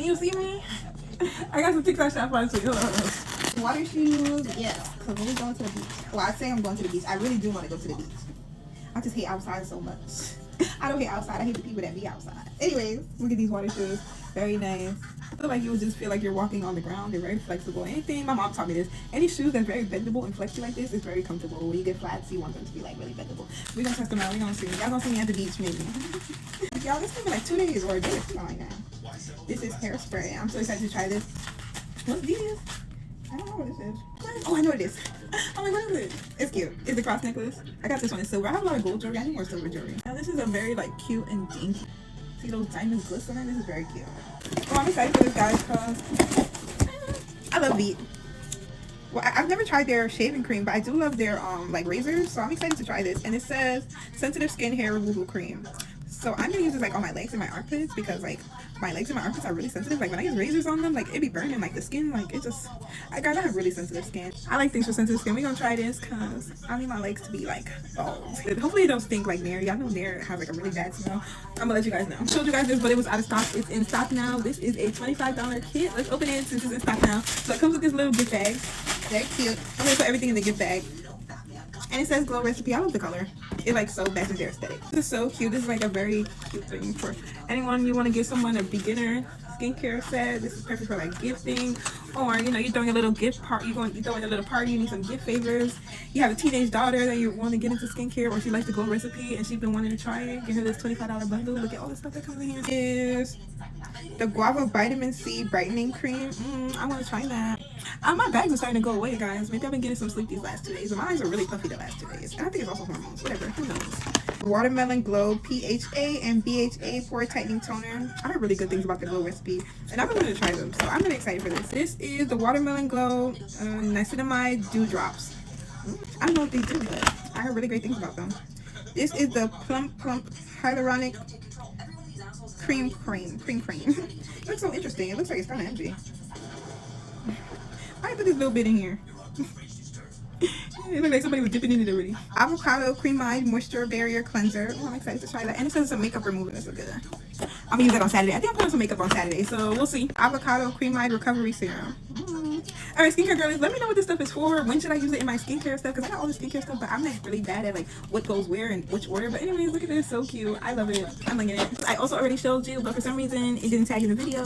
Can you see me? I got some TikTok shop on too. Water shoes, yes. Because when we going to the beach. Well, I say I'm going to the beach. I really do want to go to the beach. I just hate outside so much. I don't hate outside. I hate the people that be outside. Anyways, look at these water shoes. Very nice. I feel like you would just feel like you're walking on the ground. They're very flexible. Anything, my mom taught me this. Any shoes that's very bendable and flexy like this is very comfortable. When you get flats, you want them to be like really bendable. We're gonna test them out. We're gonna see. Y'all gonna see me at the beach maybe. Y'all, this gonna be like 2 days or a day or something like that. This is hairspray. I'm so excited to try this. What's these? I don't know what this is. Oh, I know what it is. I'm like, what is it? It's cute. It's a cross necklace. I got this one in silver. I have a lot of gold jewelry. I need more silver jewelry. Now this is a very like cute and dainty. See those diamonds glistening? This is very cute. Oh, I'm excited for this, guys, because I love Veet. Well, I've never tried their shaving cream, but I do love their like razors, so I'm excited to try this. And it says sensitive skin hair removal cream. So I'm gonna use this like on my legs and my armpits because like my legs and my armpits are really sensitive. Like when I use razors on them, like it be burning like the skin. Like it just, I gotta have really sensitive skin. I like things for sensitive skin. We're gonna try this because I need my legs to be like bald. Hopefully it don't stink like Nair. Y'all know Nair has like a really bad smell. I'm gonna let you guys know. I showed you guys this, but it was out of stock. It's in stock now. This is a $25 kit. Let's open it since it's in stock now. So it comes with this little gift bag. Very cute. I'm gonna put everything in the gift bag. And it says Glow Recipe. I love the color. It like so matches their aesthetic. This is so cute. This is like a very cute thing for anyone you want to give someone a beginner skincare set. This is perfect for like gifting, or you know, you're throwing a little gift party. You're throwing a little party. You need some gift favors. You have a teenage daughter that you want to get into skincare, or she likes the Glow Recipe and she's been wanting to try it. Give her this $25 bundle. Look at all the stuff that comes in here. Is the Guava Vitamin C Brightening Cream. I want to try that. My bags are starting to go away, guys. Maybe I've been getting some sleep these last 2 days. But my eyes are really puffy the last 2 days. And I think it's also hormones. Whatever. Who knows? Watermelon Glow PHA and BHA Pore Tightening Toner. I heard really good things about the Glow Recipe. And I've been wanting to try them. So I'm really excited for this. This is the Watermelon Glow Niacinamide Dew Drops. I don't know what they do, but I heard really great things about them. This is the Plump Hyaluronic Cream. It looks so interesting. It looks like it's kind of empty. I put this little bit in here. It looks like somebody was dipping in it already. Avocado Creamide Moisture Barrier Cleanser. Oh, I'm excited to try that. And it says it's a makeup remover. This is good. I'm gonna use that on Saturday. I think I'm putting some makeup on Saturday, so we'll see. Avocado Creamide Recovery Serum. All right, skincare girlies, let me know what this stuff is for. When should I use it in my skincare stuff? Because I got all this skincare stuff, but I'm like really bad at like what goes where and which order. But anyways, look at this, so cute. I love it. I'm liking it. I also already showed you, but for some reason it didn't tag in the video.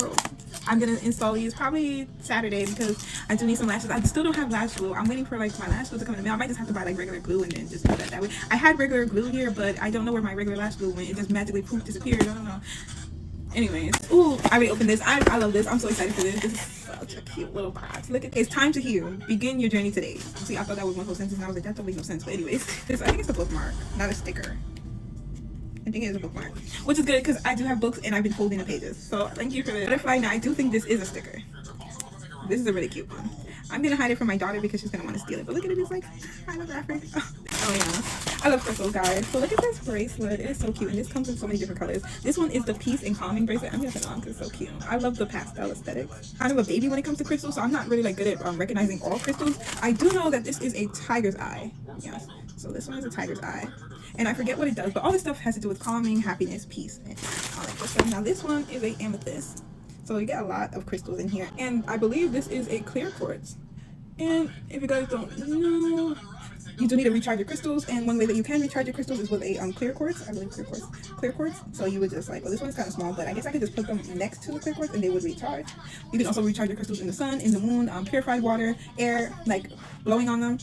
I'm gonna install these probably Saturday because I do need some lashes. I still don't have lash glue. I'm waiting for like my lash glue to come in the mail. I might just have to buy like regular glue and then just do that way. I had regular glue here, but I don't know where my regular lash glue went. It just magically poof disappeared. I don't know. Anyways, ooh, I already opened this. I love this. I'm so excited for this. This is such a cute little box. Look at, it's time to heal. Begin your journey today. See, I thought that was one whole sentence and I was like, that don't make no sense. But anyways, this, I think it's a bookmark, not a sticker. I think it is a bookmark, which is good because I do have books and I've been folding the pages. So thank you for the butterfly. Now I do think this is a sticker. This is a really cute one. I'm gonna hide it from my daughter because she's gonna want to steal it. But look at it, it's like holographic. Oh yeah, I love crystals, guys. So look at this bracelet. It is so cute, and this comes in so many different colors. This one is the Peace and Calming bracelet. I'm gonna put it on because it's so cute. I love the pastel aesthetic. I'm a baby when it comes to crystals, so I'm not really like good at recognizing all crystals. I do know that this is a tiger's eye. Yes. So this one is a tiger's eye. And I forget what it does, but all this stuff has to do with calming, happiness, peace, and all that good stuff. Now this one is a amethyst. So you get a lot of crystals in here. And I believe this is a clear quartz. And if you guys don't know, you do need to recharge your crystals. And one way that you can recharge your crystals is with a clear quartz. I believe clear quartz. So you would just like, well, this one's kind of small, but I guess I could just put them next to the clear quartz and they would recharge. You can also recharge your crystals in the sun, in the moon, purified water, air, like blowing on them.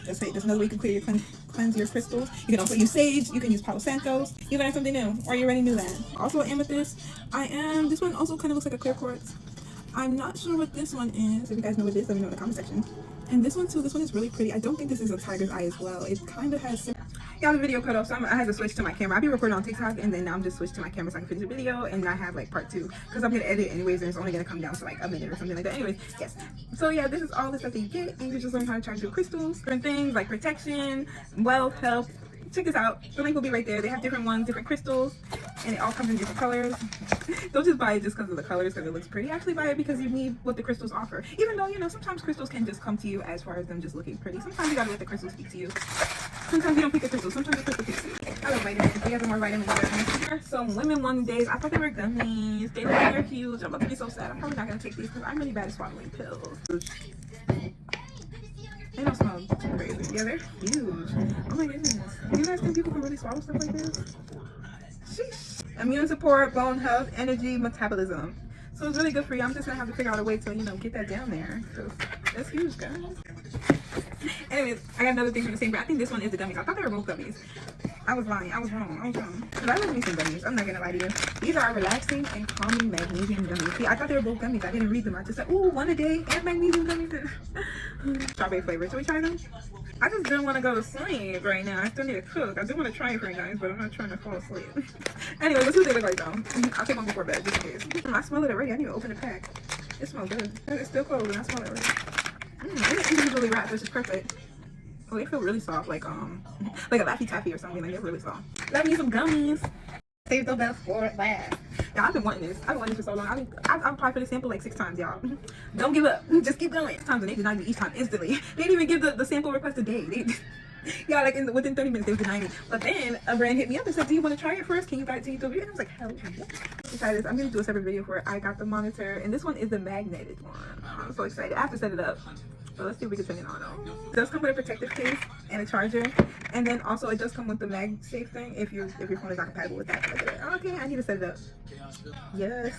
That's another way you can cleanse your crystals. You can also use sage. You can use Palo Santos. You learn something new, or you already knew that. Also amethyst. This one also kind of looks like a clear quartz. I'm not sure what this one is. If you guys know what it is, let me know in the comment section. And this one too, this one is really pretty. I don't think this is a tiger's eye as well. It kind of has... Y'all, the video cut off, so I had to switch to my camera. I've been recording on TikTok, and then now I'm just switched to my camera so I can finish the video, and I have like part 2, because I'm going to edit anyways, and it's only going to come down to like a minute or something like that. Anyways, yes. So yeah, this is all the stuff that you get, and you just learn how to charge your crystals. Different things like protection, wealth, health, check this out. The link will be right there. They have different ones, different crystals, and it all comes in different colors. Don't just buy it just because of the colors, because it looks pretty. Actually buy it because you need what the crystals offer. Even though, you know, sometimes crystals can just come to you as far as them just looking pretty. Sometimes you gotta let the crystals speak to you. Sometimes you don't pick the crystals. Sometimes the crystal picks you. I love vitamins. We have some more vitamins there. Some women one days. I thought they were gummies. They look like they're huge. I'm about to be so sad. I'm probably not gonna take these because I'm really bad at swallowing pills. They don't smell too crazy. Yeah, they're huge. Oh my goodness. Do you guys think people can really swallow stuff like this? Sheesh. Immune support, bone health, energy, metabolism. So it's really good for you. I'm just gonna have to figure out a way to, you know, get that down there. That's huge, guys. Anyways, I got another thing from the same brand. I think this one is the gummies. I thought they were both gummies. I was lying. I was wrong. Because I love me some gummies. I'm not gonna lie to you. These are relaxing and calming magnesium gummies. See, I thought they were both gummies. I didn't read them. I just said, ooh, one a day and magnesium gummies. Strawberry flavor. Should we try them? I just didn't want to go to sleep right now. I still need to cook. I do want to try it for you guys, but I'm not trying to fall asleep. Anyway, let's see what they look like though. I'll take one before bed just in case. I smell it already. I didn't even open the pack. It smells good. It's still cold and I smell it already. It's individually wrapped, which is perfect. Oh, they feel really soft, like a Laffy Taffy or something. Like they're really soft. Love me some gummies. Save the best for last. Yeah, I've been wanting this. I've been wanting this for so long. I've applied for the sample like 6 times, y'all. Don't give up. Just keep going. Times and they denied me each time instantly. They didn't even give the sample request a day. Yeah, like within 30 minutes they were denying me. But then a brand hit me up and said, "Do you want to try it first? Can you buy it to YouTube?" And I was like, "Hell yeah!" Try this. I'm gonna do a separate video for it. I got the monitor, and this one is the magnetic one. I'm so excited. I have to set it up. So let's see if we can turn it on though. It does come with a protective case and a charger, and then also it does come with the MagSafe thing if your phone is not compatible with that. Okay, I need to set it up. Yes.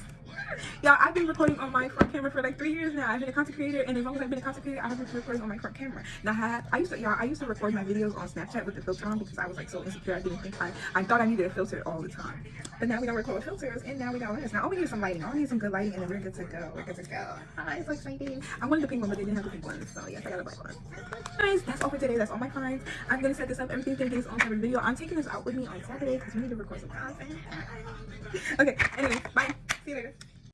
Y'all, I've been recording on my front camera for like 3 years now. I've been a content creator, and as long as I've been a content creator, I've been recording on my front camera. Now, I used to record my videos on Snapchat with the filter on because I was like so insecure. I didn't think I thought I needed a filter all the time. But now we don't record with filters, and now we got this. Now all we need is some lighting. All we need is some good lighting, and then we're good to go. We're good to go. It's so exciting. I wanted the pink one, but they didn't have the pink one, so yes, I got a black one. Guys, that's all for today. That's all my finds. I'm gonna set this up. Everything's gonna be on separate video. I'm taking this out with me on Saturday because we need to record some content. Okay. Anyway, bye. See you later.